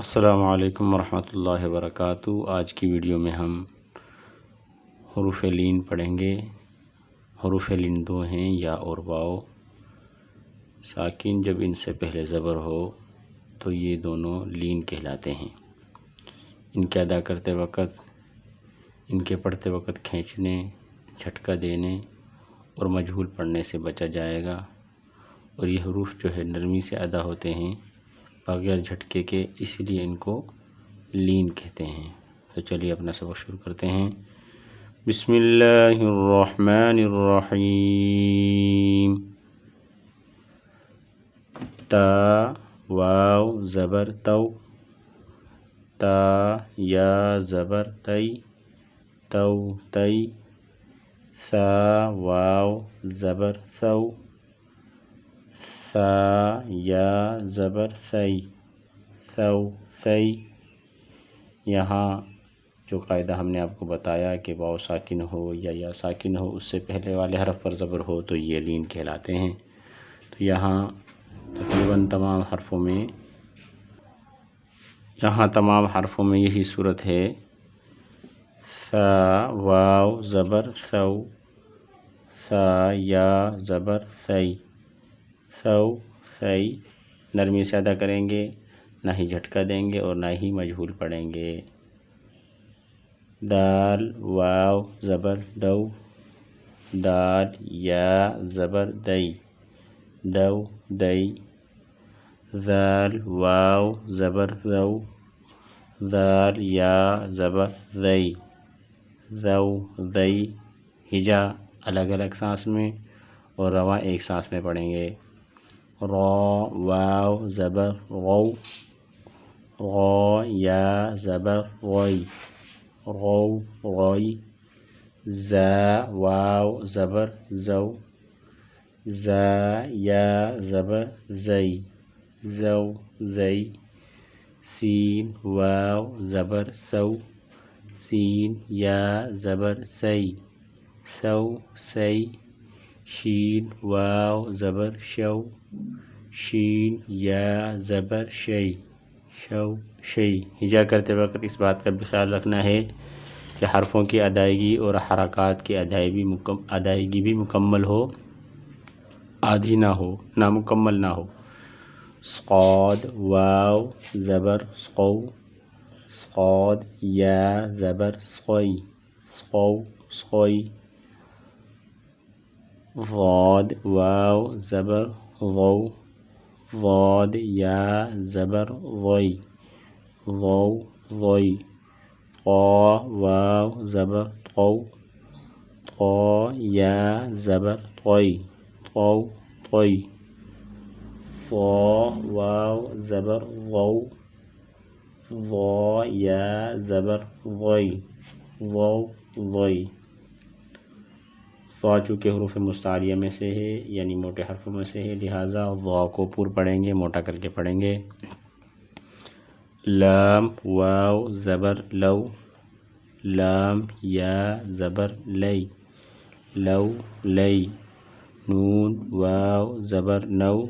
السلام علیکم ورحمۃ اللہ وبرکاتہ۔ آج کی ویڈیو میں ہم حروف لین پڑھیں گے۔ حروف لین دو ہیں، یا اور واو۔ ساکن جب ان سے پہلے زبر ہو تو یہ دونوں لین کہلاتے ہیں۔ ان کے ادا کرتے وقت، ان کے پڑھتے وقت کھینچنے، جھٹکا دینے اور مجہول پڑھنے سے بچا جائے گا، اور یہ حروف جو ہے نرمی سے ادا ہوتے ہیں بغیر جھٹکے کے، اسی لیے ان کو لین کہتے ہیں۔ تو چلیے اپنا سبق شروع کرتے ہیں۔ بسم اللہ الرحمن الرحیم۔ تا واو زبر تو، تا یا زبر تی، تو تی۔ ثا واو زبر ثو، ثا یا زبر ثی، ثو ثی۔ یہاں جو قاعدہ ہم نے آپ کو بتایا کہ واو ساکن ہو یا ساکن ہو، اس سے پہلے والے حرف پر زبر ہو تو یہ لین کہلاتے ہیں۔ تو یہاں تقریباً تمام حرفوں میں یہی صورت ہے۔ ثا واو زبر ثو، ثا یا زبر ثی، ثو ثی۔ نرمی سے ادا کریں گے، نہ ہی جھٹکا دیں گے اور نہ ہی مجہول پڑھیں گے۔ دال واو زبر دو، دال یا زبر دئی، دو دئی۔ ذال واو زبر ذو، ذال یا زبر ذی، ذو ذی۔ ہجا الگ الگ سانس میں اور رواں ایک سانس میں پڑھیں گے۔ را واو زبر غو، غو یا زبر غوی، غو غوی۔ زا واو زبر زو، زا یا زبر زئی، زو زئی۔ سین واو زبر سو، سین یا زبر سی، سو سی۔ شین واو زبر شو، شین یا زبر شی، شو شی۔ ہجا کرتے وقت اس بات کا بھی خیال رکھنا ہے کہ حرفوں کی ادائیگی اور حرکات کی ادائیگی بھی مکمل ہو، آدھی نہ ہو، نامکمل نہ ہو۔ صاد واو زبر صو، صاد یا زبر صوی، صو صوی۔ ضاد واو زبر ضو، ضاد یا زبر ضوی، ضو ضوی۔ طا واو زبر طو، طا یا زبر طوی، طو طوی۔ ظا واو زبر ضو، ظا یا زبر ضوی، ضو ضوی۔ ظا چونکہ حروف مستعلیہ میں سے ہے، یعنی موٹے حرفوں میں سے ہے، لہٰذا ظا کو پور پڑھیں گے، موٹا کر کے پڑھیں گے۔ لام واو زبر لو، لام یا زبر لئی، لو لئی۔ نون واو زبر نو،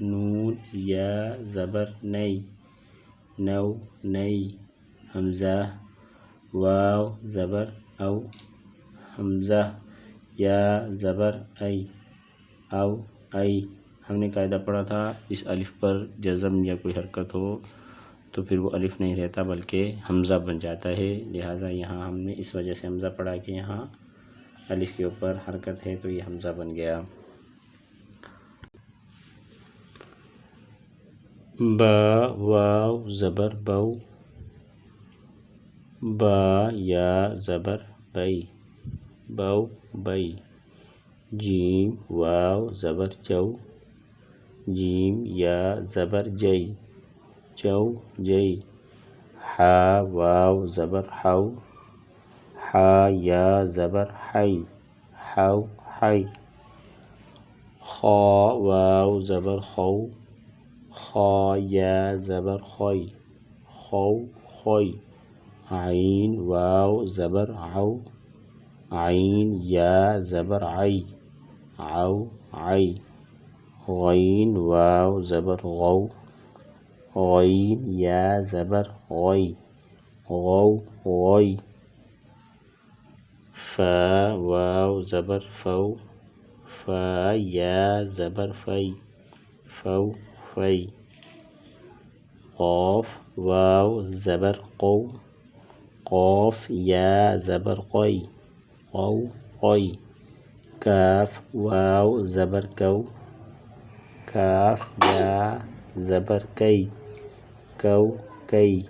نون یا زبر نئی، نو نئی۔ حمزہ واو زبر او، حمزہ یا زبر ای، او ای۔ ہم نے قاعدہ پڑھا تھا اس الف پر جزم یا کوئی حرکت ہو تو پھر وہ الف نہیں رہتا بلکہ حمزہ بن جاتا ہے، لہٰذا یہاں ہم نے اس وجہ سے حمزہ پڑھا کہ یہاں الف کے اوپر حرکت ہے تو یہ حمزہ بن گیا۔ با واو زبر بو، با یا زبر بئی، بو بئی۔ جیم واو زبر جو، جیم یا زبر جئی، جو جئی۔ حا واو زبر حو، حا یا زبر حی، حو حی۔ خا واو زبر خو، خا یا زبر خوی، خو خوی۔ عین واو زبر عو، عین یا زبر عی، عو عی۔ غین واو زبر غو، غین یا زبر غی غو غوی فا واو زبر فو فا یا زبر فی فو فی قاف واو زبر قو قاف یا زبر قی قو قی کاف واو زبر کو کاف یا زبر کی کو کی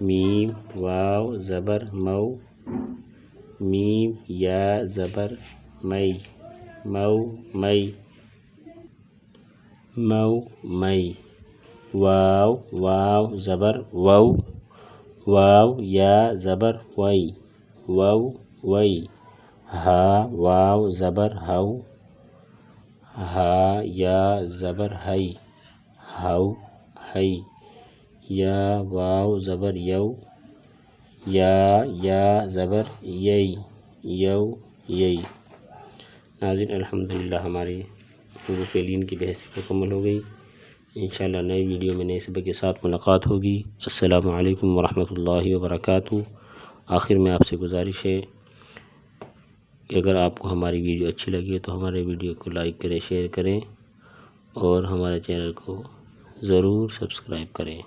میم واو زبر مو میم یا زبر می مو می مو می واو واو زبر وو واو یا زبر وی وو وی ہا واو زبر ہو ہا یا زبر ہی ہو ہی یا واو زبر یو یا زبر یی یو یی ناظرین الحمدللہ ہماری حروف لین کی بحث مکمل ہو گئی. انشاءاللہ نئی ویڈیو میں نئے سبق کے ساتھ ملاقات ہوگی. السلام علیکم ورحمۃ اللہ وبرکاتہ. آخر میں آپ سے گزارش ہے کہ اگر آپ کو ہماری ویڈیو اچھی لگی تو ہمارے ویڈیو کو لائک کریں، شیئر کریں اور ہمارے چینل کو ضرور سبسکرائب کریں.